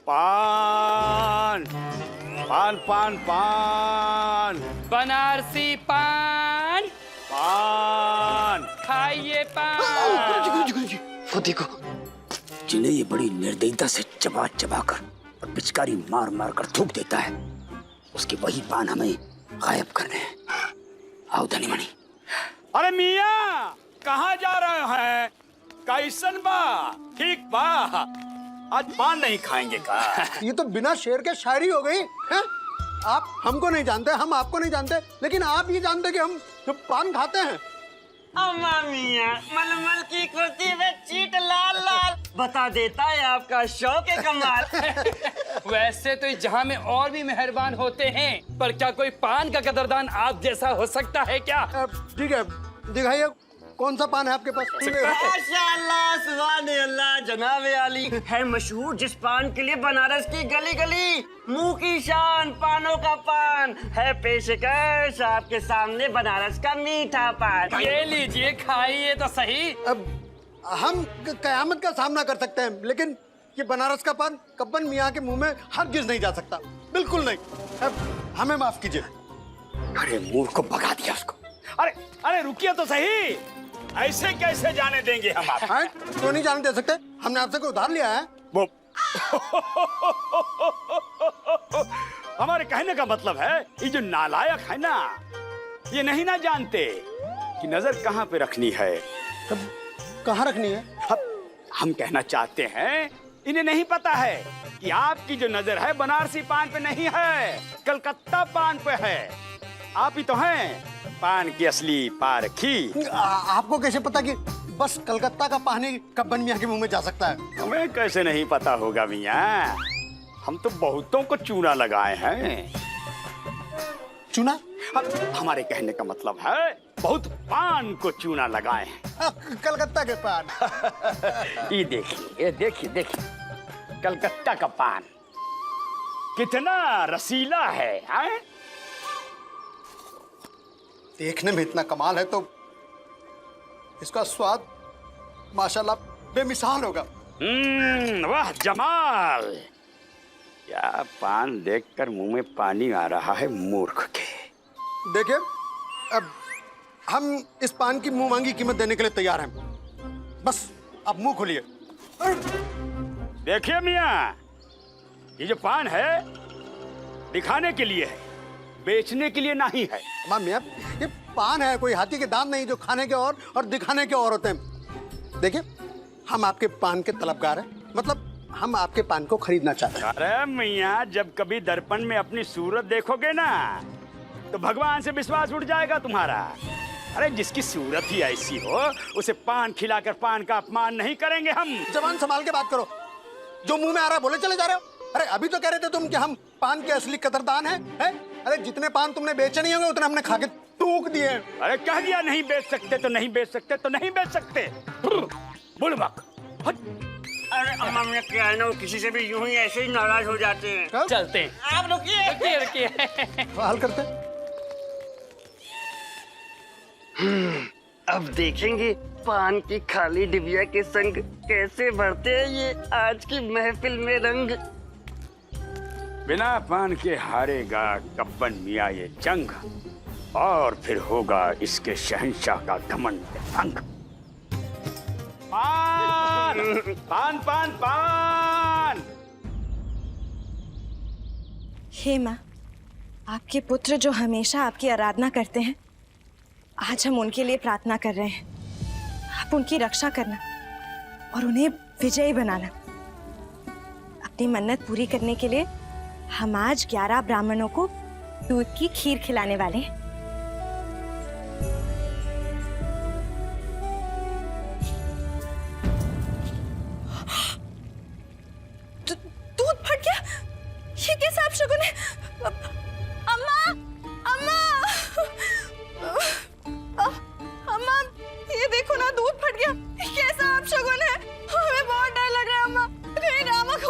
पान पान पान पान, बनारसी पान, पान। खाइए पान। गुरुजी, वो देखो, जिन्हें ये बड़ी निर्दयता से चबा चबा कर और पिचकारी मार मार कर थूक देता है, उसके वही पान हमें गायब करने हैं। आओ धनीमणि। अरे मियाँ, कहाँ जा रहे हैं? कैसन बा? ठीक बा? आज पान नहीं खाएंगे का? ये तो बिना शेर के शायरी हो गई है? आप हमको नहीं जानते, हम आपको नहीं जानते, लेकिन आप ये जानते कि हम पान खाते हैं। अम्मा मियाँ, मलमल की कुर्ती में चीट लाल लाल बता देता है आपका शौक है कमाल। वैसे तो इस जहां में और भी मेहरबान होते हैं, पर क्या कोई पान का कदरदान आप जैसा हो सकता है क्या? ठीक है, दिखाइए कौन सा पान है आपके पास? माशाअल्लाह, सुभान अल्लाह, जनाबे आली है मशहूर जिस पान के लिए बनारस की गली गली मुंह की शान, पानों का पान है पेशकश आपके सामने, बनारस का मीठा पान। ये लीजिए, खाइए तो सही। अब हम कयामत का सामना कर सकते हैं, लेकिन ये बनारस का पान कब्बन मियाँ के मुंह में हरगिज नहीं जा सकता, बिल्कुल नहीं। अब हमें माफ कीजिए। अरे मूर्ख को भगा दिया उसको। अरे अरे रुकिए तो सही, ऐसे कैसे जाने देंगे हम आप? क्यों नहीं जाने दे सकते? हमने आपसे कोई उधार लिया है? वो हमारे कहने का मतलब है, ये जो नालायक है ना, ये नहीं ना जानते कि नजर कहाँ पे रखनी है। तब कहाँ रखनी है? हम कहना चाहते हैं, इन्हें नहीं पता है कि आपकी जो नजर है बनारसी पान पे नहीं है, कलकत्ता पान पे है। आप ही तो हैं पान की असली पारखी। आपको कैसे पता कि बस कलकत्ता का पान ही कब्बन मियाँ के मुंह में जा सकता है? हमें कैसे नहीं पता होगा मियाँ, हम तो बहुतों को चूना लगाए हैं। चूना? हमारे कहने का मतलब है, बहुत पान को चूना लगाए हैं। कलकत्ता के पान। ये देखिए, देखिए कलकत्ता का पान कितना रसीला है, हैं? देखने में इतना कमाल है तो इसका स्वाद माशाल्लाह बेमिसाल होगा। वाह जमाल! क्या पान देखकर मुंह में पानी आ रहा है मूर्ख के। देखिए, अब हम इस पान की मुंह मांगी कीमत देने के लिए तैयार हैं। बस अब मुंह खोलिए। देखिए मियाँ, ये जो पान है दिखाने के लिए है, बेचने के लिए नहीं है। मियाँ, ये पान है, कोई हाथी के दांत नहीं जो खाने के और दिखाने के और होते हैं। देखिए, हम आपके पान के तलबगार हैं, मतलब हम आपके पान को खरीदना चाहते हैं। अरे मियाँ, जब कभी दर्पण में अपनी सूरत देखोगे ना, तो भगवान से विश्वास उठ जाएगा तुम्हारा। अरे जिसकी सूरत ही ऐसी हो, उसे पान खिलाकर पान का अपमान नहीं करेंगे हम। जबान संभाल के बात करो, जो मुंह में आ रहा है बोले चले जा रहे हो। अरे अभी तो कह रहे थे तुम कि हम पान के असली कदरदान हैं। अरे जितने पान तुमने बेचे नहीं होंगे उतने हमने खा के थूक दिए। अरे कह दिया नहीं बेच सकते तो नहीं बेच सकते तो नहीं बेच सकते। बुड़बक। अरे अम्मा मियाँ, क्या है ना, वो किसी से भी यूं ही ऐसे ही नाराज हो जाते हैं। चलते हैं। आप रुकिए। रुकिए। हाल करते। अब देखेंगे पान की खाली डिबिया के संग कैसे भरते हैं ये आज की महफिल में रंग। बिना पान के हारेगा कब्बन मियाँ ये जंग, और फिर होगा इसके शहंशाह का घमंड भंग। पान पान पान पान। हे माँ, आपके पुत्र जो हमेशा आपकी आराधना करते हैं, आज हम उनके लिए प्रार्थना कर रहे हैं। आप उनकी रक्षा करना और उन्हें विजयी बनाना। अपनी मन्नत पूरी करने के लिए हम आज 11 ब्राह्मणों को दूध की खीर खिलाने वाले हैं। दूध फट गया? ये कैसा अपशगुन है? अम्मा, अम्मा, अम्मा, ये देखो ना, दूध फट गया। कैसा अपशगुन है? हमें बहुत डर लग रहा है अम्मा, कहीं रामा को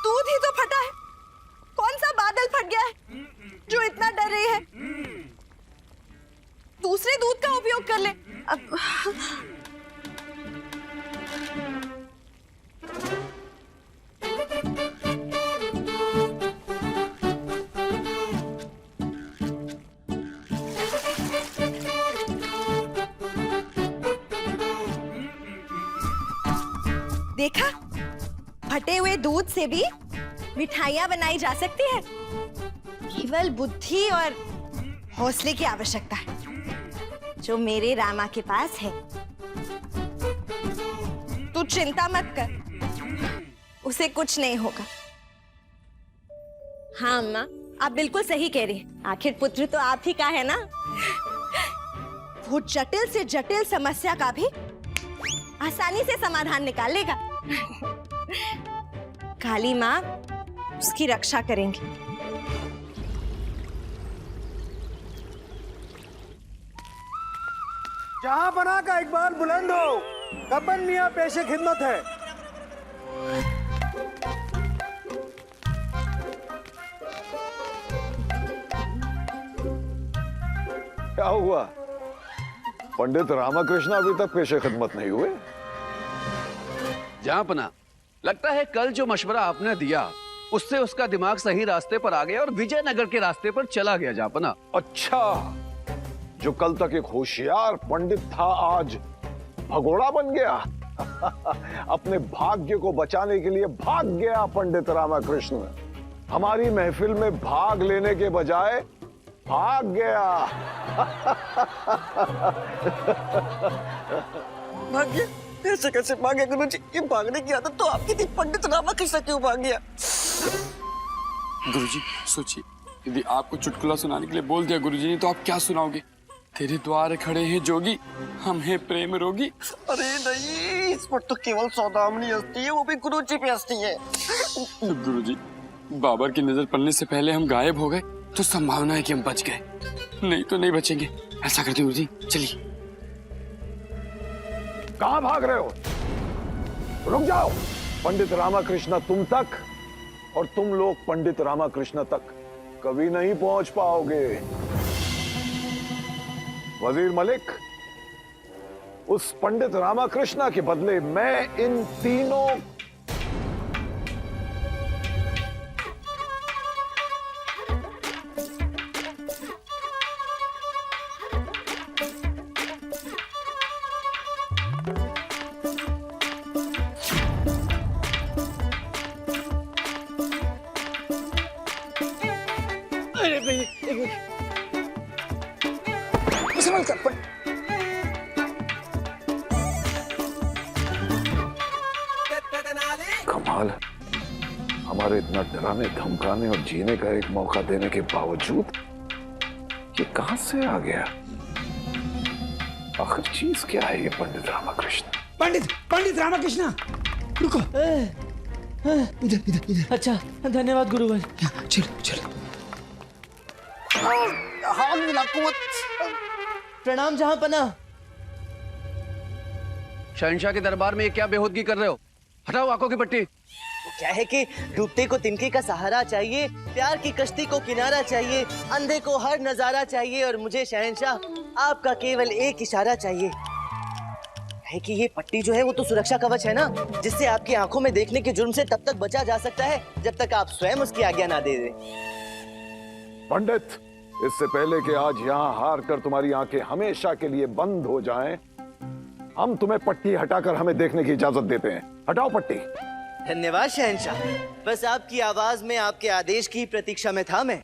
दूध ही तो फटा है, कौन सा बादल फट गया है जो इतना डर रही है? दूसरे दूध का उपयोग कर ले। देखा, फटे हुए दूध से भी मिठाइयां बनाई जा सकती है। केवल बुद्धि और हौसले की आवश्यकता है, जो मेरे रामा के पास है। तू चिंता मत कर, उसे कुछ नहीं होगा। हाँ अम्मा, आप बिल्कुल सही कह रही हैं। आखिर पुत्र तो आप ही का है ना। वो जटिल से जटिल समस्या का भी आसानी से समाधान निकाल लेगा। काली माँ उसकी रक्षा करेंगी। जहां बना का इकबाल बुलंद हो, कब्बन मियां पेशे खिदमत है। क्या हुआ? पंडित रामकृष्ण अभी तक पेशे खिदमत नहीं हुए? जहांपना, लगता है कल जो मशवरा आपने दिया उससे उसका दिमाग सही रास्ते पर आ गया और विजयनगर के रास्ते पर चला गया। जहांपना, अच्छा, जो कल तक एक होशियार पंडित था आज भगोड़ा बन गया। अपने भाग्य को बचाने के लिए भाग गया पंडित रामकृष्ण। हमारी महफिल में भाग लेने के बजाय भाग गया। भाग्य? कैसे कैसे भागे गुरुजी? ये भागने की आदत तो आपकी थी, पंडित रामकृष्ण क्यों भाग गया? गुरुजी सोचिए, यदि आपको चुटकुला सुनाने के लिए बोल दिया गुरुजी ने तो आप क्या सुनाओगे? तेरे द्वार खड़े हैं जोगी, हम हैं प्रेम रोगी। अरे नहीं, इस पर तो केवल सौदामनी हंसती है, वो भी गुरुजी पे हंसती है। गुरुजी, बाबर की नजर पड़ने से पहले हम गायब हो गए तो संभावना है कि हम बच गए, नहीं तो नहीं बचेंगे। ऐसा करते गुरुजी, चलिए। कहां भाग रहे हो? रुक जाओ। पंडित रामकृष्ण तुम तक और तुम लोग पंडित रामकृष्ण तक कभी नहीं पहुंच पाओगे। वजीर मलिक, उस पंडित रामकृष्ण के बदले मैं इन तीनों कमाल, हमारे इतना डराने धमकाने और जीने का एक मौका देने के बावजूद ये कहां से आ गया? आखिर चीज क्या है ये पंडित रामकृष्ण? पंडित रामकृष्ण, रुको। इधर इधर इधर। अच्छा, धन्यवाद गुरुवर। चलो चलो। हाल मिला कुवत। प्रणाम जहांपना। शहंशाह के दरबार में ये क्या बेहूदगी कर रहे हो? हटाओ आंखों की पट्टी। क्या है कि डूबते को तिनके का सहारा चाहिए, प्यार की कश्ती को किनारा चाहिए, अंधे को हर नजारा चाहिए और मुझे शहंशाह आपका केवल एक इशारा चाहिए। है कि ये पट्टी जो है वो तो सुरक्षा कवच है ना, जिससे आपकी आंखों में देखने के जुर्म से तब तक बचा जा सकता है जब तक आप स्वयं उसकी आज्ञा ना दे दें। पंडित, इससे पहले कि आज यहाँ हार कर तुम्हारी आंखें हमेशा के लिए बंद हो जाएं, हम तुम्हें पट्टी हटाकर हमें देखने की इजाजत देते हैं। हटाओ पट्टी। धन्यवाद शहंशाह, बस आपकी आवाज में आपके आदेश की प्रतीक्षा में था मैं।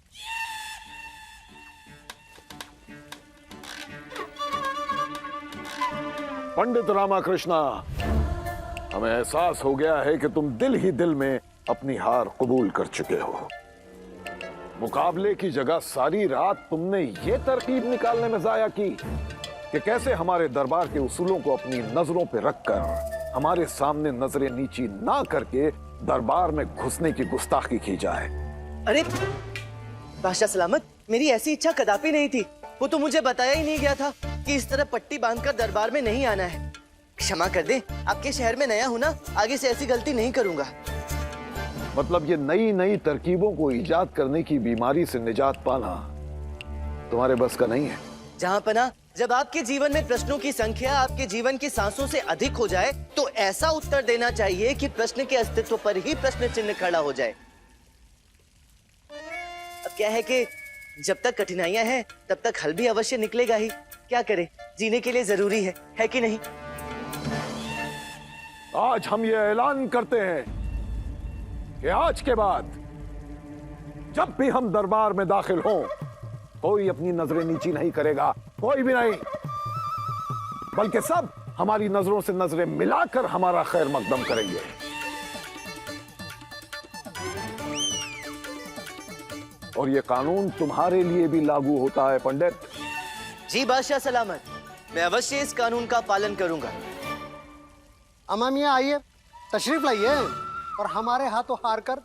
पंडित रामकृष्ण, हमें एहसास हो गया है कि तुम दिल ही दिल में अपनी हार कबूल कर चुके हो। मुकाबले की जगह सारी रात तुमने ये तरकीब निकालने में जाया की कि कैसे हमारे दरबार के उसूलों को अपनी नजरों पर रखकर हमारे सामने नजरें नीची ना करके दरबार में घुसने की गुस्ताखी की जाए। अरे बादशाह सलामत, मेरी ऐसी इच्छा कदापि नहीं थी। वो तो मुझे बताया ही नहीं गया था कि इस तरह पट्टी बांधकर दरबार में नहीं आना है। क्षमा कर दे, आपके शहर में नया हूं ना, आगे से ऐसी गलती नहीं करूंगा। मतलब ये नई नई तरकीबों को इजाद करने की बीमारी से निजात पाना तुम्हारे बस का नहीं है। जहांपना, जब आपके जीवन में प्रश्नों की संख्या आपके जीवन की सांसों से अधिक हो जाए तो ऐसा उत्तर देना चाहिए कि प्रश्न के अस्तित्व पर ही प्रश्न चिन्ह खड़ा हो जाए। अब क्या है कि जब तक कठिनाइयां हैं तब तक हल भी अवश्य निकलेगा ही। क्या करें, जीने के लिए जरूरी है कि नहीं? आज हम ये ऐलान करते हैं कि आज के बाद जब भी हम दरबार में दाखिल हों, कोई अपनी नजरें नीची नहीं करेगा, कोई भी नहीं, बल्कि सब हमारी नजरों से नजरें मिलाकर हमारा खैर मकदम करेंगे। और ये कानून तुम्हारे लिए भी लागू होता है पंडित। जी बादशाह सलामत, मैं अवश्य इस कानून का पालन करूंगा। अम्मा मियाँ आइए, तशरीफ लाइए और हमारे हाथों हार कर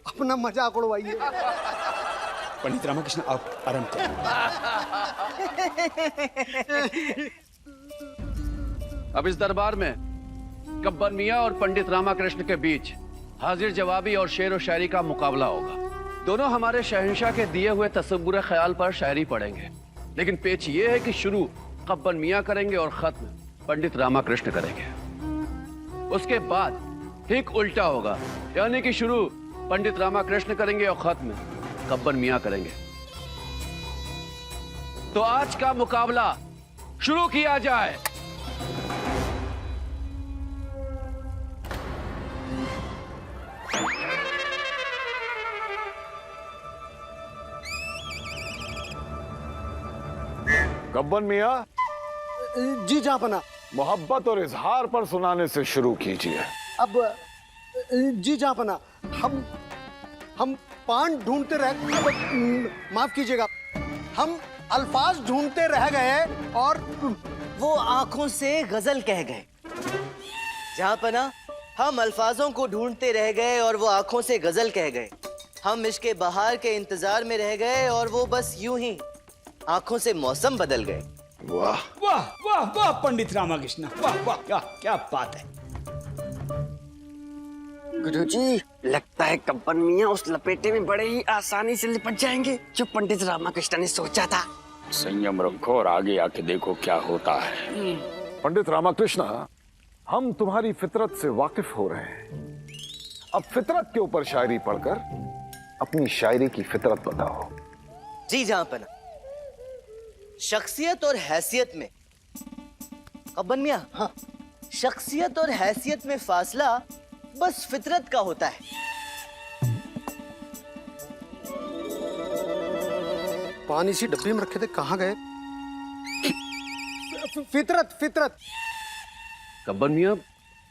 अपना मजाक उड़वाइए। पंडित रामकृष्ण आप आराम करें। अब इस दरबार में गब्बर मियाँ और पंडित रामाकृष्ण के बीच हाजिर जवाबी और शेर व शायरी का मुकाबला होगा। दोनों हमारे शहंशाह के दिए हुए तसव्वुर ख्याल पर शायरी पढ़ेंगे, लेकिन पेच ये है कि शुरू गब्बर मियाँ करेंगे और खत्म पंडित रामाकृष्ण करेंगे। उसके बाद ठीक उल्टा होगा, यानी कि शुरू पंडित रामाकृष्ण करेंगे और खत्म गब्बर मियाँ करेंगे। तो आज का मुकाबला शुरू किया जाए। गब्बर मियाँ, जी जापना। मोहब्बत और इजहार पर सुनाने से शुरू कीजिए। अब जी जापना, हम पान ढूंढते रह, माफ कीजिएगा, हम अल्फाज ढूंढते रह गए और वो आंखों से गजल कह गए। जहां पना, हम अल्फाजों को ढूंढते रह गए और वो आंखों से गजल कह गए। हम इश्क़े बहार के इंतजार में रह गए और वो बस यूं ही आंखों से मौसम बदल गए। वाह वाह वाह वाह पंडित रामकृष्ण, वाह वाह, क्या क्या बात है। गुरुजी, लगता है गब्बर मियाँ उस लपेटे में बड़े ही आसानी से लिपट जाएंगे जो पंडित रामकृष्ण ने सोचा था। संयम रखो और आगे आके देखो क्या होता है। पंडित रामकृष्ण, हम तुम्हारी फितरत से वाकिफ हो रहे हैं। अब फितरत के ऊपर शायरी पढ़कर अपनी शायरी की फितरत बताओ। जी जहां पना, शख्सियत और हैसियत में गब्बर मियाँ, हाँ, शख्सियत और हैसियत में फासला बस फितरत का होता है। पानी सी डब्बी में रखे थे, कहाँ गए? फितरत फितरत। गब्बर मियाँ,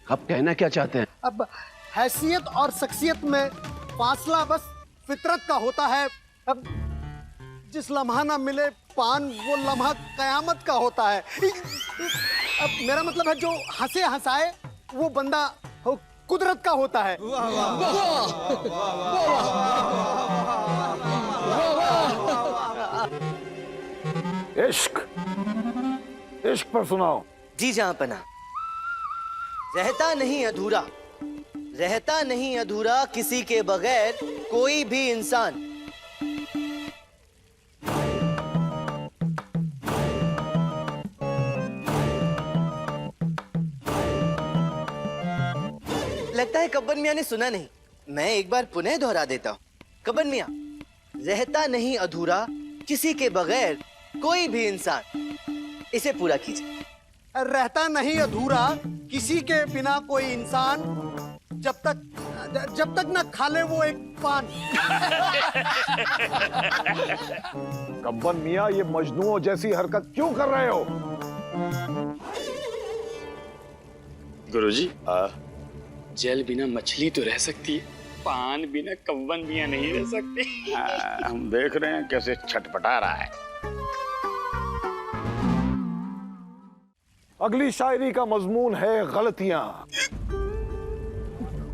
आप कहना क्या चाहते हैं? अब हैसियत और शख्सियत में फासला बस फितरत का होता है। अब जिस लम्हा ना मिले पान, वो लम्हा कयामत का होता है। अब मेरा मतलब है, जो हंसे हंसाए वो बंदा कुदरत का होता है। इश्क, इश्क पर सुनाओ। जी जहां पना, रहता नहीं अधूरा, रहता नहीं अधूरा किसी के बगैर कोई भी इंसान। लगता है गब्बर मियाँ ने सुना नहीं, मैं एक बार पुनः दोहरा देता हूँ। गब्बर मियाँ, रहता नहीं अधूरा किसी के बगैर कोई भी इंसान, इसे पूरा कीजिए। रहता नहीं अधूरा किसी के बिना कोई इंसान, जब तक ना खा ले वो एक पान। गब्बर मियाँ, ये मजनूओं जैसी हरकत क्यों कर रहे हो? गुरुजी, जल बिना मछली तो रह सकती है, पान बिना कव्वन मियाँ नहीं रह सकते। हम देख रहे हैं कैसे छटपटा रहा है। अगली शायरी का मजमून है गलतियां।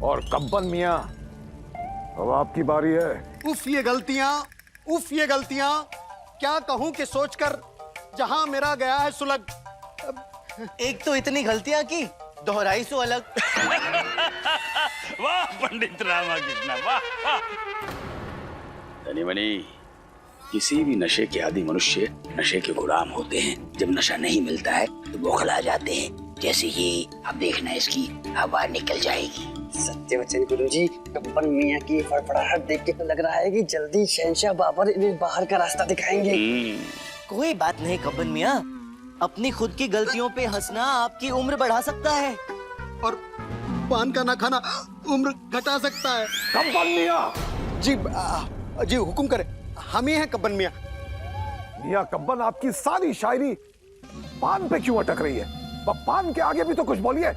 और गब्बर मियाँ, अब आपकी बारी है। उफ ये गलतियां, उफ ये गलतियां, क्या कहूं कि सोचकर जहां मेरा गया है सुलग। एक तो इतनी गलतियां की, दोहराई सो अलग। वाह पंडित रामकृष्ण, वाह वाह। धनी मनी, किसी भी नशे के आदि मनुष्य नशे के गुलाम होते हैं। जब नशा नहीं मिलता है तो बौखला जाते हैं। जैसे ये अब देखना, इसकी हवा निकल जाएगी। सत्य वचन गुरुजी, गब्बर मियाँ की फड़फड़ाहट देख के तो लग रहा है कि जल्दी शहंशाह बाबर इन्हें बाहर का रास्ता दिखाएंगे। कोई बात नहीं गब्बर मियाँ, अपनी खुद की गलतियों पे हंसना आपकी उम्र बढ़ा सकता है। और पान का ना खाना उम्र घटा सकता है। कब्बन मियाँ। जी हुक्म करे। हम ही हैं कब्बन मियाँ। मियाँ कब्बन, आपकी सारी शायरी पान पे क्यों अटक रही है? पान के आगे भी तो कुछ बोलिए।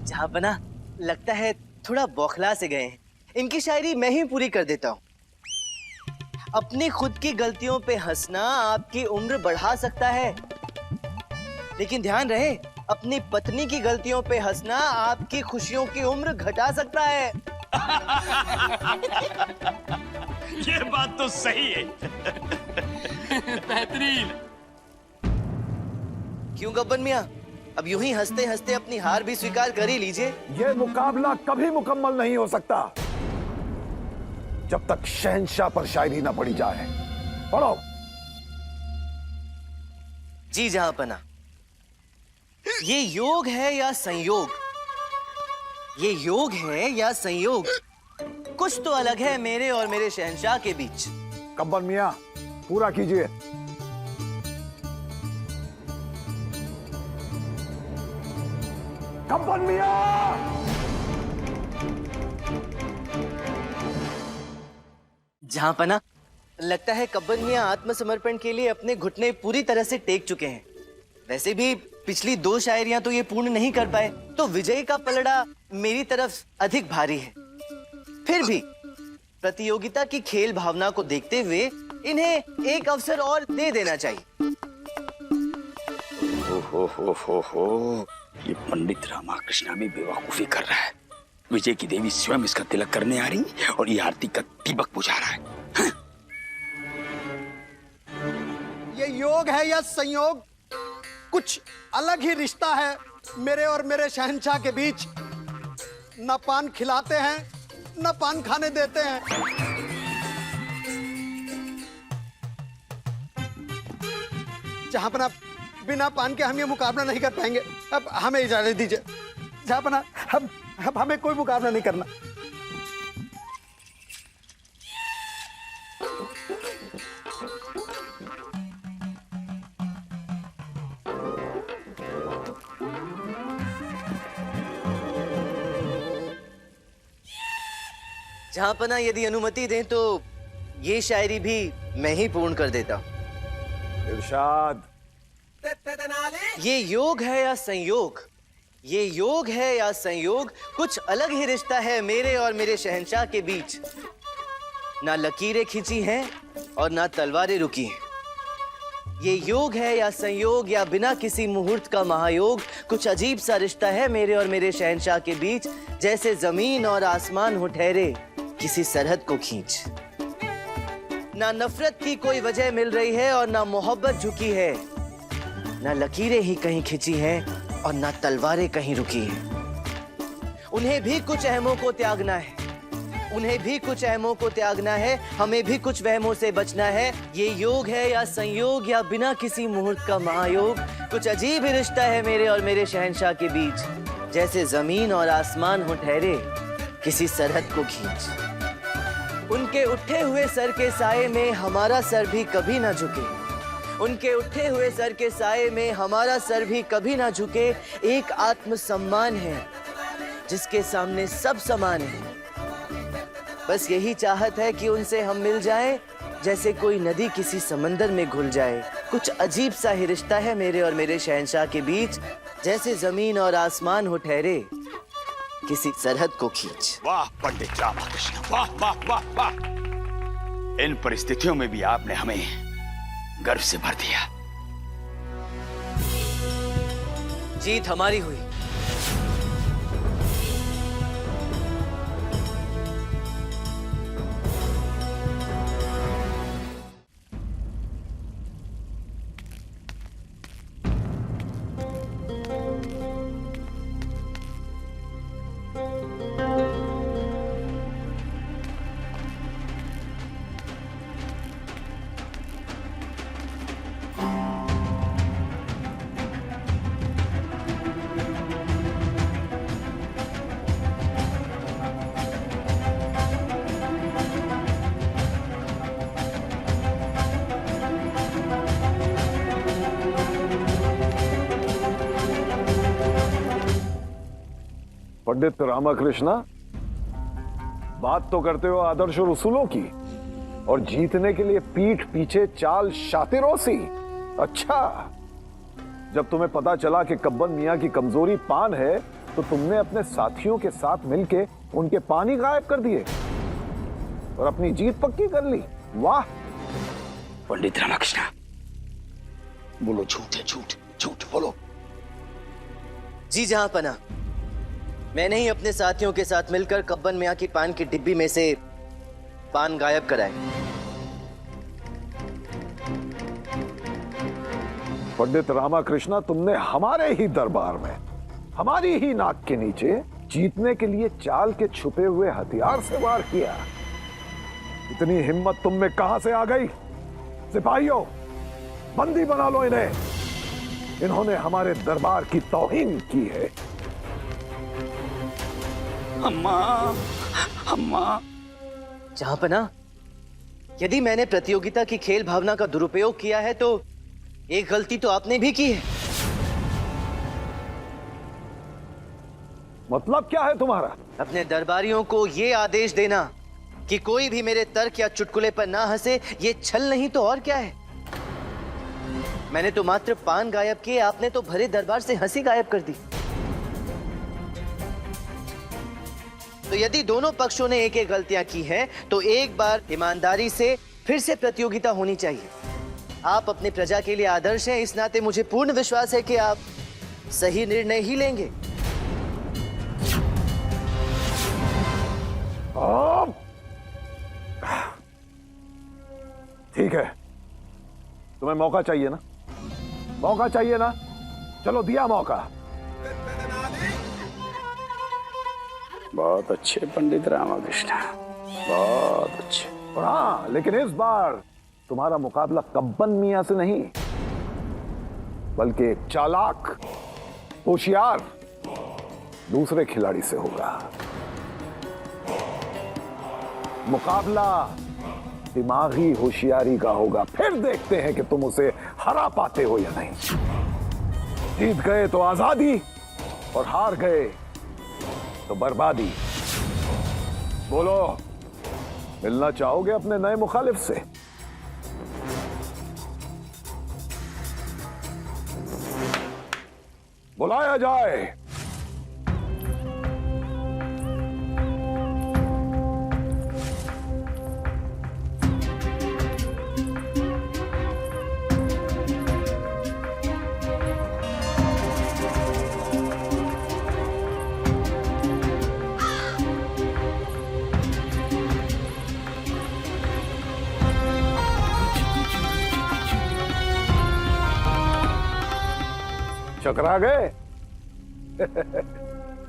जहांपना, लगता है थोड़ा बौखला से गए हैं। इनकी शायरी मैं ही पूरी कर देता हूँ। अपनी खुद की गलतियों पे हंसना आपकी उम्र बढ़ा सकता है, लेकिन ध्यान रहे, अपनी पत्नी की गलतियों पे हंसना आपकी खुशियों की उम्र घटा सकता है। ये बात तो सही है। बेहतरीन। क्यों गब्बन मियाँ, अब यूं ही हंसते हंसते अपनी हार भी स्वीकार कर ही लीजिए। ये मुकाबला कभी मुकम्मल नहीं हो सकता जब तक शहंशाह पर शायरी ना पढ़ी जाए। पढ़ो। जी जहांपना, ये योग है या संयोग? ये योग है या संयोग? कुछ तो अलग है मेरे और मेरे शहंशाह के बीच। कब्बन मियाँ, पूरा कीजिए। कब्बन मियाँ! जहांपना, लगता है कब्बन मियाँ आत्मसमर्पण के लिए अपने घुटने पूरी तरह से टेक चुके हैं। वैसे भी पिछली 2 शायरियां तो ये पूर्ण नहीं कर पाए, तो विजय का पलड़ा मेरी तरफ अधिक भारी है। फिर भी प्रतियोगिता की खेल भावना को देखते हुए इन्हें एक अवसर और दे देना चाहिए। हो, ये पंडित रामाकृष्ण भी बेवकूफी कर रहा है। विजय की देवी स्वयं इसका तिलक करने आ रही और ये आरती का दीपक बुझा रहा है। ये योग है या संयोग? कुछ अलग ही रिश्ता है मेरे और मेरे शहंशाह के बीच। न पान खिलाते हैं, न पान खाने देते हैं। जहांपना, बिना पान के हम ये मुकाबला नहीं कर पाएंगे। अब हमें इजाजत दीजिए। जहांपना, अब हमें कोई मुकाबला नहीं करना। जहांपना, यदि अनुमति दें तो ये शायरी भी मैं ही पूर्ण कर देता हूं। इरशाद। ये योग है या संयोग? ये योग है या संयोग? कुछ अलग ही रिश्ता है मेरे और मेरे शहंशाह के बीच। ना लकीरें खींची हैं और ना तलवारें रुकी हैं। ये योग है या संयोग या बिना किसी मुहूर्त का महायोग, कुछ अजीब सा रिश्ता है मेरे और मेरे शहंशाह के बीच, जैसे जमीन और आसमान हो ठहरे किसी सरहद को खींच। ना नफरत की कोई वजह मिल रही है और ना मोहब्बत झुकी है। ना लकीरें ही कहीं खिंची हैं और ना तलवारें कहीं रुकी हैं। उन्हें भी कुछ अहमों को त्यागना है, उन्हें भी कुछ अहमों को त्यागना है, हमें भी कुछ वहमों से बचना है। ये योग है या संयोग या बिना किसी मुहूर्त का महायोग, कुछ अजीब ही रिश्ता है मेरे और मेरे शहंशाह के बीच, जैसे जमीन और आसमान हो ठहरे किसी सरहद को खींच। उनके उठे हुए सर के साए में हमारा सर भी कभी ना झुके, उनके उठे हुए सर के साए में हमारा सर भी कभी ना झुके। एक आत्मसम्मान है जिसके सामने सब समान है। बस यही चाहत है कि उनसे हम मिल जाएं, जैसे कोई नदी किसी समंदर में घुल जाए। कुछ अजीब सा ही रिश्ता है मेरे और मेरे शहंशाह के बीच, जैसे जमीन और आसमान हो ठहरे किसी सरहद को खींच। वाह पंडित रामाकृष्ण, वाह वाह वाह वाह। इन परिस्थितियों में भी आपने हमें गर्व से भर दिया। जीत हमारी हुई। पंडित रामाकृष्णा, बात तो करते हो आदर्श और उसूलों की, और जीतने के लिए पीठ पीछे चाल शातिरों सी। अच्छा, जब तुम्हें पता चला कि कब्बन मियां की कमजोरी पान है, तो तुमने अपने साथियों के साथ मिलके उनके पानी गायब कर दिए और अपनी जीत पक्की कर ली। वाह पंडित रामकृष्ण, बोलो झूठ है, झूठ झूठ बोलो। जी जहां पना, मैंने ही अपने साथियों के साथ मिलकर कब्बन मियां की पान की डिब्बी में से पान गायब कराए। पंडित रामाकृष्ण, तुमने हमारे ही दरबार में, हमारी ही नाक के नीचे जीतने के लिए चाल के छुपे हुए हथियार से वार किया। इतनी हिम्मत तुम में कहां से आ गई? सिपाहियों, बंदी बना लो इन्हें। इन्होंने हमारे दरबार की तौहीन की है। अम्मा, अम्मा। जहां पना, यदि मैंने प्रतियोगिता की खेल भावना का दुरुपयोग किया है तो एक गलती तो आपने भी की है। मतलब क्या है तुम्हारा? अपने दरबारियों को ये आदेश देना कि कोई भी मेरे तर्क या चुटकुले पर ना हंसे, ये छल नहीं तो और क्या है। मैंने तो मात्र पान गायब किए, आपने तो भरे दरबार से हंसी गायब कर दी। तो यदि दोनों पक्षों ने एक एक गलतियां की हैं, तो एक बार ईमानदारी से फिर से प्रतियोगिता होनी चाहिए। आप अपने प्रजा के लिए आदर्श हैं, इस नाते मुझे पूर्ण विश्वास है कि आप सही निर्णय ही लेंगे। ठीक है, तुम्हें मौका चाहिए ना? मौका चाहिए ना? चलो दिया मौका। बहुत अच्छे पंडित रामकृष्ण, बहुत अच्छे। और हाँ, लेकिन इस बार तुम्हारा मुकाबला कब्बन मियां से नहीं, बल्कि एक चालाक, होशियार दूसरे खिलाड़ी से होगा। मुकाबला दिमागी होशियारी का होगा। फिर देखते हैं कि तुम उसे हरा पाते हो या नहीं। जीत गए तो आजादी, और हार गए तो बर्बादी। बोलो, मिलना चाहोगे अपने नए मुखालिफ से? बुलाया जाए। चकरा गए?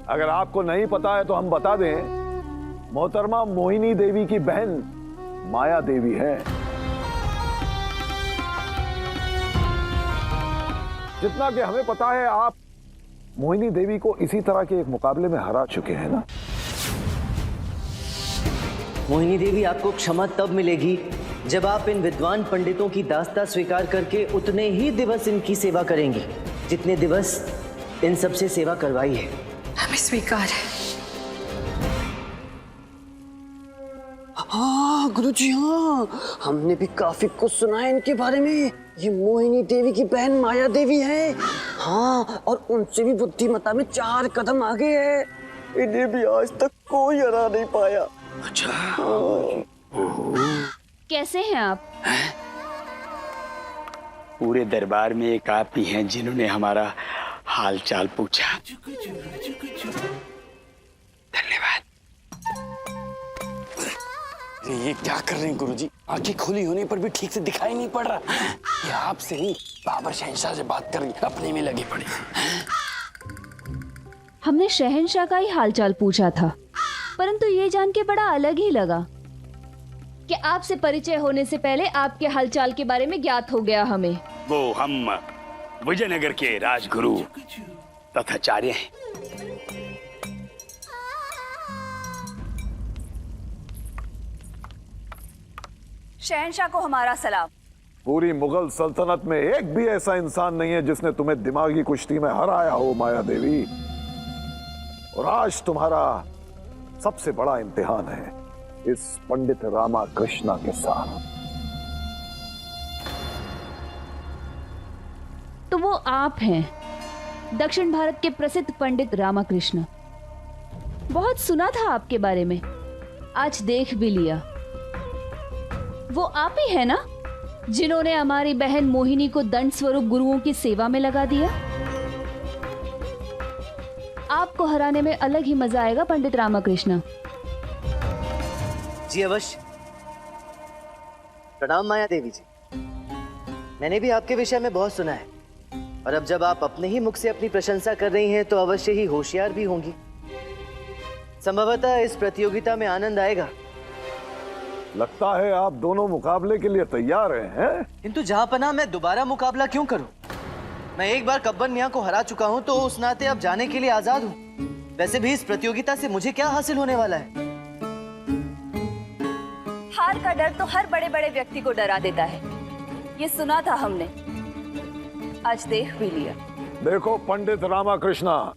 अगर आपको नहीं पता है तो हम बता दें, मोहतरमा मोहिनी देवी की बहन माया देवी है। जितना कि हमें पता है, आप मोहिनी देवी को इसी तरह के एक मुकाबले में हरा चुके हैं ना? मोहिनी देवी आपको क्षमा तब मिलेगी जब आप इन विद्वान पंडितों की दास्ता स्वीकार करके उतने ही दिवस इनकी सेवा करेंगी जितने दिवस इन सबसे सेवा करवाई है। हमें स्वीकार है। हाँ गुरुजी, हाँ, हमने भी काफी कुछ सुना है इनके बारे में। ये मोहिनी देवी की बहन माया देवी है। हाँ, और उनसे भी बुद्धिमत्ता में 4 कदम आगे है। इन्हें भी आज तक कोई हरा नहीं पाया। अच्छा, कैसे हैं आप? पूरे दरबार में एक आप ही हैं जिन्होंने हमारा हाल चाल पूछा। धन्यवाद। ये क्या कर रहे हैं गुरुजी? आंखें खुली होने पर भी ठीक से दिखाई नहीं पड़ रहा। ये आपसे नहीं, बाबर शहंशाह से बात कर रही, अपने में लगे पड़े। हमने शहंशाह का ही हालचाल पूछा था, परंतु ये जान के बड़ा अलग ही लगा कि आपसे परिचय होने से पहले आपके हालचाल के बारे में ज्ञात हो गया हमें। वो हम विजयनगर के राजगुरु तथाचार्य हैं। शहंशाह को हमारा सलाम। पूरी मुगल सल्तनत में एक भी ऐसा इंसान नहीं है जिसने तुम्हें दिमागी कुश्ती में हराया हो माया देवी। और आज तुम्हारा सबसे बड़ा इम्तिहान है इस पंडित रामाकृष्णा के साथ। तो वो आप हैं, दक्षिण भारत के प्रसिद्ध पंडित रामाकृष्ण। बहुत सुना था आपके बारे में, आज देख भी लिया। वो आप ही है ना जिन्होंने हमारी बहन मोहिनी को दंड स्वरूप गुरुओं की सेवा में लगा दिया? आपको हराने में अलग ही मजा आएगा पंडित रामाकृष्ण। जी अवश्य। प्रणाम माया देवी जी। मैंने भी आपके विषय में बहुत सुना है, और अब जब आप अपने ही मुख से अपनी प्रशंसा कर रही हैं तो अवश्य ही होशियार भी होंगी। संभवतः इस प्रतियोगिता में आनंद आएगा। लगता है आप दोनों मुकाबले के लिए तैयार हैं? किंतु जहांपना मैं दोबारा मुकाबला क्यों करूं? मैं एक बार कब्बन मियां को हरा चुका हूं तो उस नाते अब जाने के लिए आजाद हूं। वैसे भी इस प्रतियोगिता से मुझे क्या हासिल होने वाला है? हार का डर तो हर बड़े बड़े व्यक्ति को डरा देता है, ये सुना था हमने, आज देख भी लिया। देखो पंडित रामाकृष्णा,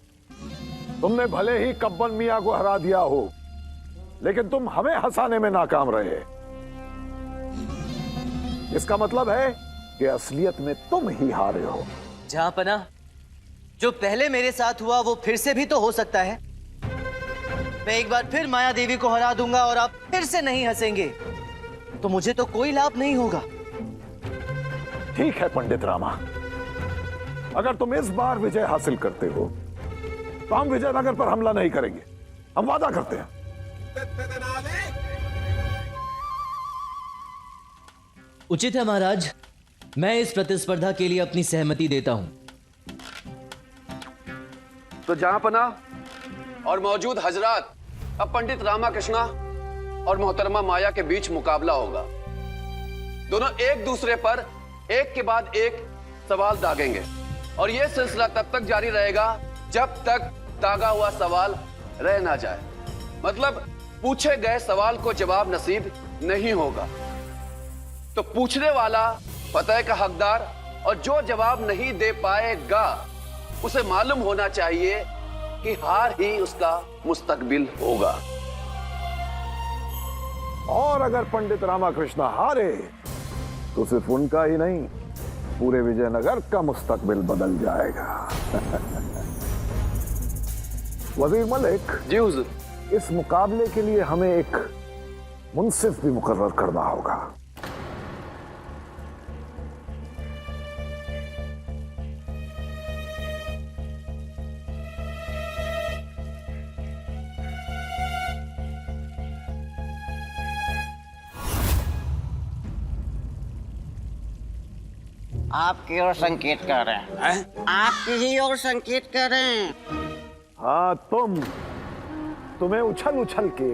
तुमने भले ही कब्बन मियां को हरा दिया हो, लेकिन तुम हमें हंसाने में नाकाम रहे। इसका मतलब है कि असलियत में तुम ही हारे हो। जहांपना, जो पहले मेरे साथ हुआ वो फिर से भी तो हो सकता है। मैं एक बार फिर माया देवी को हरा दूंगा और आप फिर से नहीं हंसेंगे, तो मुझे तो कोई लाभ नहीं होगा। ठीक है पंडित रामा, अगर तुम इस बार विजय हासिल करते हो तो हम विजयनगर पर हमला नहीं करेंगे, हम वादा करते हैं। उचित है महाराज, मैं इस प्रतिस्पर्धा के लिए अपनी सहमति देता हूं। तो जहांपना और मौजूद हजरात, अब पंडित रामाकृष्णा और मोहतरमा माया के बीच मुकाबला होगा। दोनों एक दूसरे पर एक के बाद एक सवाल दागेंगे, और यह सिलसिला तब तक जारी रहेगा जब तक दागा हुआ सवाल रह ना जाए। मतलब पूछे गए सवाल को जवाब नसीब नहीं होगा तो पूछने वाला फतह का हकदार, और जो जवाब नहीं दे पाएगा उसे मालूम होना चाहिए कि हार ही उसका मुस्तकबिल होगा। और अगर पंडित रामाकृष्णा हारे तो सिर्फ उनका ही नहीं, पूरे विजयनगर का मुस्तकबिल बदल जाएगा। वजीर मलिक जी हुजूर। इस मुकाबले के लिए हमें एक मुंसिफ भी मुकर्रर करना होगा। आपकी ओर संकेत कर रहे हैं। आपकी ही ओर संकेत कर रहे हैं। हाँ, तुम्हें उछल उछल के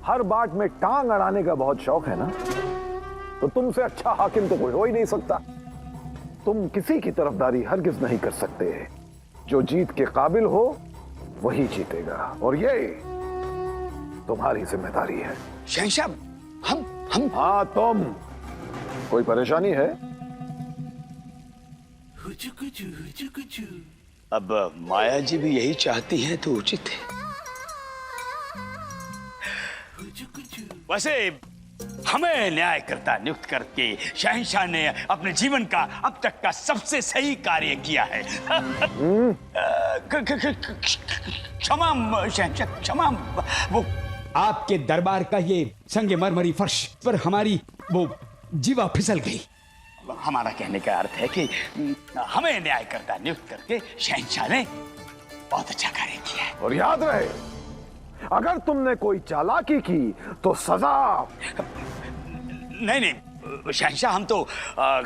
हर बाट में टांग अड़ाने का बहुत शौक है ना, तो तुमसे अच्छा हाकिम तो कोई हो ही नहीं सकता। तुम किसी की तरफदारी हरगिज नहीं कर सकते। जो जीत के काबिल हो वही जीतेगा, और ये तुम्हारी जिम्मेदारी है। शहंशाह, हम हाँ, तुम। कोई परेशानी है? अब माया जी भी यही चाहती हैं तो उचित है। वैसे हमें न्यायकर्ता नियुक्त करके शहंशाह ने अपने जीवन का अब तक का सबसे सही कार्य किया है। क्षमा शहंशाह, क्षमा। वो आपके दरबार का ये संगमरमरी फर्श पर हमारी वो जीवा फिसल गई। हमारा कहने का अर्थ है कि हमें न्यायकर्ता नियुक्त करके शहंशाह ने बहुत अच्छा कार्य किया है। और याद रहे, अगर तुमने कोई चालाकी की तो सजा। नहीं, शहंशाह, हम तो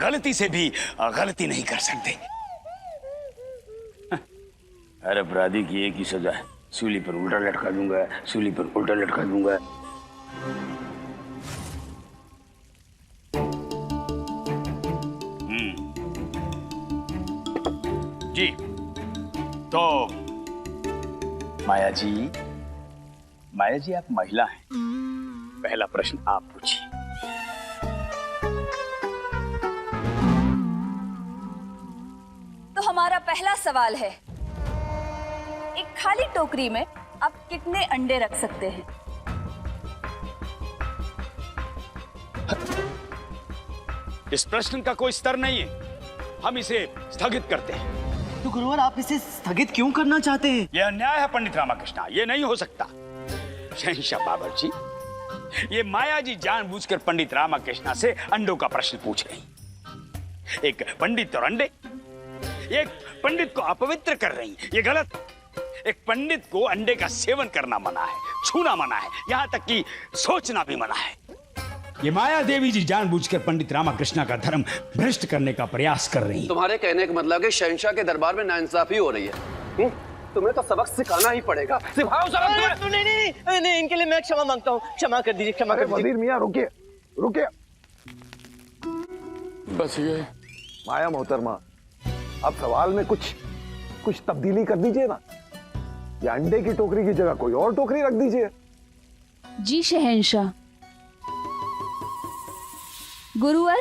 गलती से भी गलती नहीं कर सकते। हर अपराधी की एक ही सजा है, सूली पर उल्टा लटका दूंगा, सूली पर उल्टा लटका दूंगा। जी, तो माया जी आप महिला हैं। पहला प्रश्न आप पूछिए। तो हमारा पहला सवाल है, एक खाली टोकरी में आप कितने अंडे रख सकते हैं? इस प्रश्न का कोई स्तर नहीं है, हम इसे स्थगित करते हैं। तो गुरुवर आप इसे स्थगित क्यों करना चाहते हैं? यह अन्याय है पंडित रामाकृष्णा, ये नहीं हो सकता। शहंशाह बाबर जी, ये माया जी जानबूझकर पंडित रामाकृष्णा से अंडों का प्रश्न पूछ रही। एक पंडित और अंडे, एक पंडित को अपवित्र कर रही, ये गलत। एक पंडित को अंडे का सेवन करना मना है, छूना मना है, यहां तक कि सोचना भी मना है। ये माया देवी जी जानबूझकर पंडित रामाकृष्णा का धर्म भ्रष्ट करने का प्रयास कर रही हैं। तुम्हारे कहने का मतलब है शहंशाह के दरबार में नाइंसाफी हो रही है। तुम्हें तो सबक सिखाना ही पड़ेगा। सिखाओ सबक। नहीं, इनके लिए मैं क्षमा मांगता हूँ। क्षमा कर दीजिए, क्षमा कर दीजिए। वजीर मियाँ रुकिए, रुकिए। बस ये माया मोहतरमा, अब सवाल में कुछ तब्दीली कर दीजिए ना। या अंडे की टोकरी की जगह कोई और टोकरी रख दीजिए। जी शहंशाह। गुरुवर,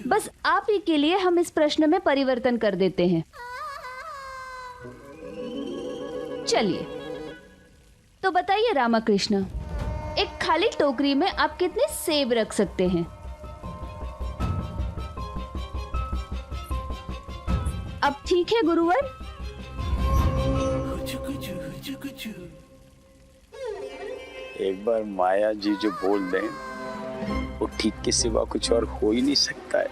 बस आप ही के लिए हम इस प्रश्न में परिवर्तन कर देते हैं। चलिए, तो बताइए रामाकृष्ण, एक खाली टोकरी में आप कितने सेब रख सकते हैं? अब ठीक है गुरुवर? एक बार माया जी जो बोल दें वो ठीक के सिवा कुछ और हो ही नहीं सकता है।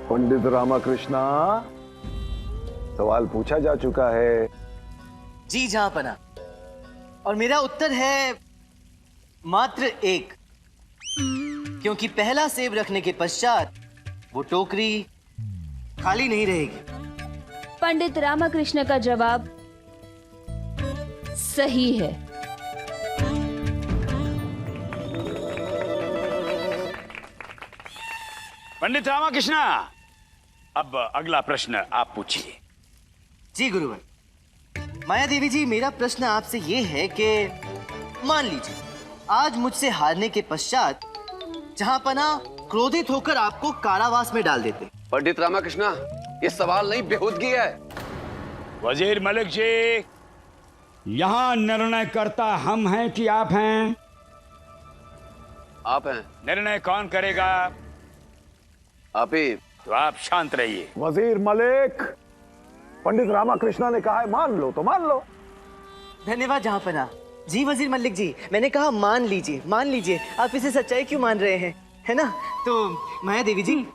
पंडित रामाकृष्णा, सवाल पूछा जा चुका है। जी जहांपना, और मेरा उत्तर है मात्र एक, क्योंकि पहला सेब रखने के पश्चात वो टोकरी खाली नहीं रहेगी। पंडित रामाकृष्ण का जवाब सही है। पंडित रामाकृष्णा, अब अगला प्रश्न आप पूछिए। जी गुरुवर। माया देवी जी, मेरा प्रश्न आपसे ये है कि मान लीजिए आज मुझसे हारने के पश्चात जहांपना क्रोधित होकर आपको कारावास में डाल देते। पंडित रामाकृष्णा, ये सवाल नहीं, बेहूदगी है। वजीर मलिक जी, यहाँ निर्णय करता हम हैं कि आप हैं? आप हैं। निर्णय कौन करेगा? आप ही। तो आप शांत रहिए। वजीर मलिक, पंडित रामाकृष्णा ने कहा है मान लो तो मान लो। धन्यवाद जहांपना। जी वजीर मलिक जी, मैंने कहा मान लीजिए, मान लीजिए। आप इसे सच्चाई क्यों मान रहे हैं, है ना? तो माया देवी जी,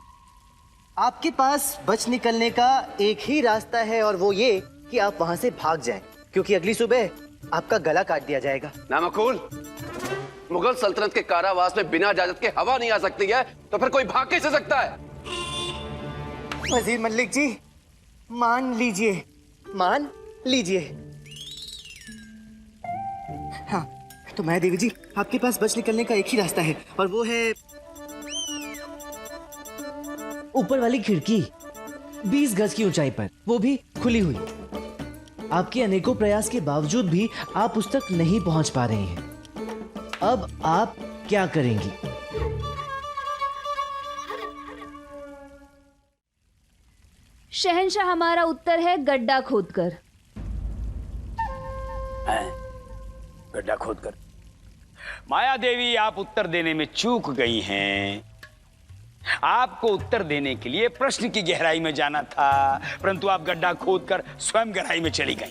आपके पास बच निकलने का एक ही रास्ता है, और वो ये कि आप वहां से भाग जाएं, क्योंकि अगली सुबह आपका गला काट दिया जाएगा। नामकूल, मुगल सल्तनत के कारावास में बिना इजाजत के हवा नहीं आ सकती है, तो फिर कोई भाग कैसे सकता है? वजीर मलिक जी, मान लीजिए, मान लीजिए। हाँ, तो माया देवी जी, आपके पास बच निकलने का एक ही रास्ता है, और वो है ऊपर वाली खिड़की, 20 गज की ऊंचाई पर, वो भी खुली हुई। आपके अनेकों प्रयास के बावजूद भी आप उस तक नहीं पहुंच पा रही हैं। अब आप क्या करेंगी? शहंशाह, हमारा उत्तर है गड्ढा खोदकर। गड्ढा खोदकर? माया देवी, आप उत्तर देने में चूक गई हैं। आपको उत्तर देने के लिए प्रश्न की गहराई में जाना था, परंतु आप गड्ढा खोदकर स्वयं गहराई में चली गई।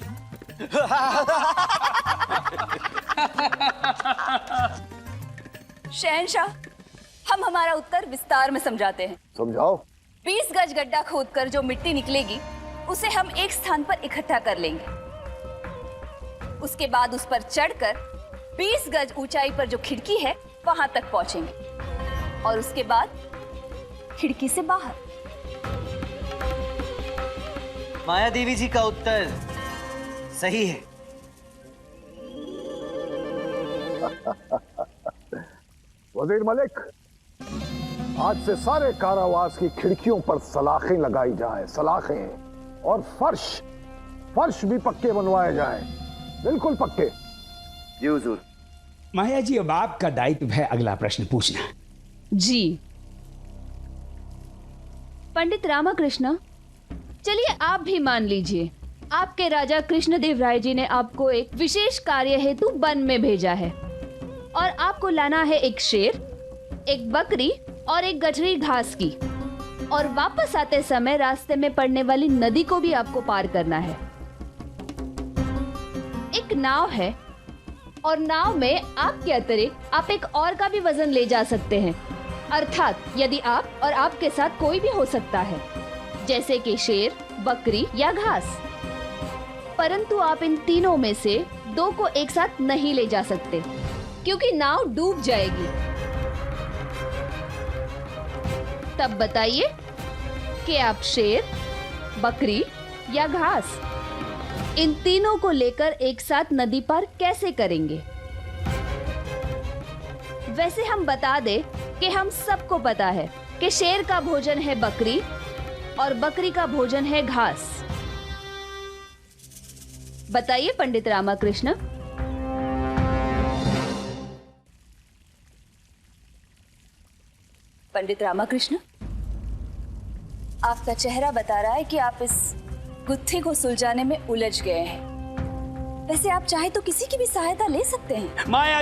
शहंशाह, हम हमारा उत्तर विस्तार में समझाते हैं। समझाओ। 20 गज गड्ढा खोदकर जो मिट्टी निकलेगी उसे हम एक स्थान पर इकट्ठा कर लेंगे। उसके बाद उस पर चढ़कर 20 गज ऊंचाई पर जो खिड़की है वहां तक पहुंचेंगे, और उसके बाद खिड़की से बाहर। माया देवी जी का उत्तर सही है। वजीर मलिक, आज से सारे कारावास की खिड़कियों पर सलाखें लगाई जाएं, सलाखें, और फर्श भी पक्के बनवाए जाएं, बिल्कुल पक्के। जी हुजूर। माया जी, अब आपका दायित्व है अगला प्रश्न पूछना। जी। पंडित रामाकृष्ण, चलिए आप भी मान लीजिए, आपके राजा कृष्णदेव राय जी ने आपको एक विशेष कार्य हेतु वन में भेजा है और आपको लाना है एक शेर, एक बकरी और एक गठरी घास की, और वापस आते समय रास्ते में पड़ने वाली नदी को भी आपको पार करना है। एक नाव है और नाव में आपके अतिरिक्त आप एक और का भी वजन ले जा सकते हैं, अर्थात यदि आप और आपके साथ कोई भी हो सकता है, जैसे कि शेर, बकरी या घास। परंतु आप इन तीनों में से दो को एक साथ नहीं ले जा सकते क्योंकि नाव डूब जाएगी। तब बताइए कि आप शेर, बकरी या घास, इन तीनों को लेकर एक साथ नदी पार कैसे करेंगे? वैसे हम बता दें कि हम सबको पता है कि शेर का भोजन है बकरी और बकरी का भोजन है घास। बताइए पंडित रामाकृष्ण। पंडित रामाकृष्ण, आपका चेहरा बता रहा है कि आप इस गुत्थी को सुलझाने में उलझ गए हैं। वैसे आप चाहे तो किसी की भी सहायता ले सकते हैं। माया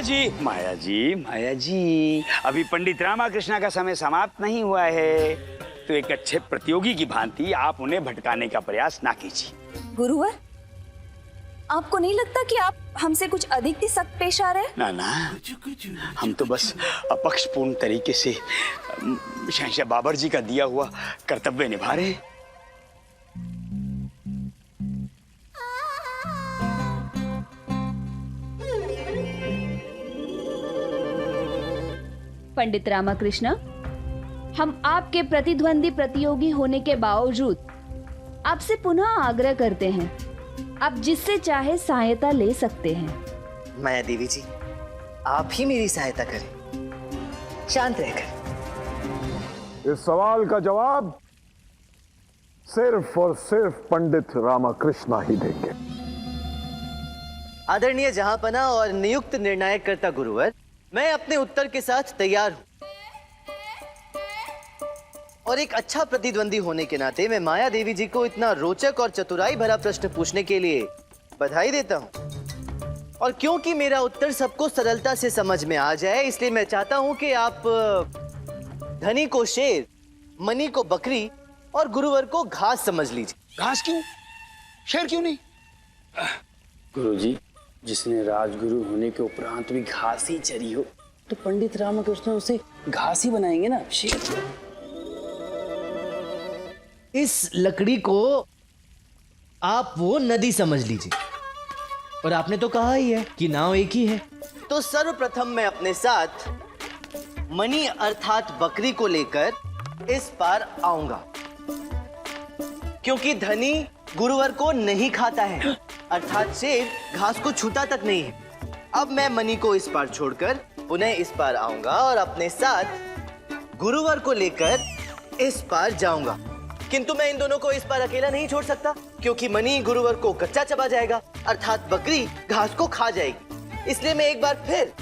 जी, अभी पंडित रामाकृष्ण का समय समाप्त नहीं हुआ है, तो एक अच्छे प्रतियोगी की भांति आप उन्हें भटकाने का प्रयास ना कीजिए। गुरुवर, आपको नहीं लगता कि आप हमसे कुछ अधिक ही सख्त पेश आ रहे हैं? ना, हम तो बस अपक्षपूर्ण तरीके से शहंशाह बाबर जी का दिया हुआ कर्तव्य निभा रहे हैं। पंडित रामाकृष्ण, हम आपके प्रतिद्वंदी प्रतियोगी होने के बावजूद आपसे पुनः आग्रह करते हैं, आप जिससे चाहे सहायता ले सकते हैं। माया देवी जी, आप ही मेरी सहायता करें, शांत रहकर। इस सवाल का जवाब सिर्फ और सिर्फ पंडित रामाकृष्ण ही देंगे। आदरणीय जहांपना और नियुक्त निर्णायककर्ता गुरुवर, मैं अपने उत्तर के साथ तैयार हूं और एक अच्छा प्रतिद्वंदी होने के नाते मैं माया देवी जी को इतना रोचक और चतुराई भरा प्रश्न पूछने के लिए बधाई देता हूं। और क्योंकि मेरा उत्तर सबको सरलता से समझ में आ जाए, इसलिए मैं चाहता हूं कि आप धनी को शेर, मनी को बकरी और गुरुवर को घास समझ लीजिए। घास क्यों? शेर क्यों नहीं? गुरुजी, जिसने राजगुरु होने के उपरांत भी घास ही चरी हो, तो पंडित रामाकृष्ण उसे घास ही बनाएंगे ना, शेर। इस लकड़ी को आप वो नदी समझ लीजिए, और आपने तो कहा ही है कि नाव एक ही है। तो सर्वप्रथम मैं अपने साथ मनी अर्थात बकरी को लेकर इस पार आऊंगा, क्योंकि धनी गुरुवर को नहीं खाता है, अर्थात शेर घास को छूता तक नहीं है। अब मैं मनी को इस पार छोड़कर पुनः इस पार आऊंगा और अपने साथ गुरुवर को लेकर इस पार जाऊंगा। किंतु मैं इन दोनों को इस पार अकेला नहीं छोड़ सकता, क्योंकि मनी गुरुवर को कच्चा चबा जाएगा, अर्थात बकरी घास को खा जाएगी। इसलिए मैं एक बार फिर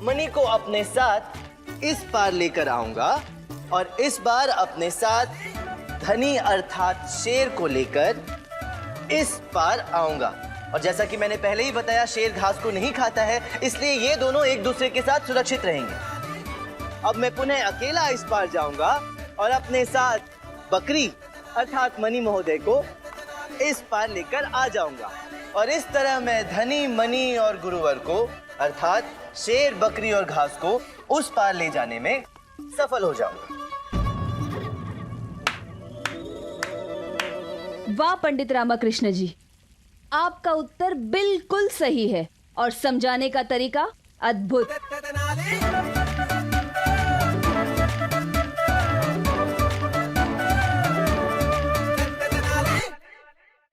मनी को अपने साथ इस पार लेकर आऊंगा और इस बार अपने साथ धनी अर्थात शेर को लेकर इस पार आऊंगा। और जैसा कि मैंने पहले ही बताया, शेर घास को नहीं खाता है, इसलिए ये दोनों एक दूसरे के साथ सुरक्षित रहेंगे। अब मैं पुनः अकेला इस पार जाऊंगा और अपने साथ बकरी अर्थात मनी महोदय को इस पार लेकर आ जाऊंगा, और इस तरह मैं धनी, मनी और गुरुवर को अर्थात शेर, बकरी और घास को उस पार ले जाने में सफल हो जाऊंगा। वाह पंडित रामाकृष्ण जी, आपका उत्तर बिल्कुल सही है और समझाने का तरीका अद्भुत।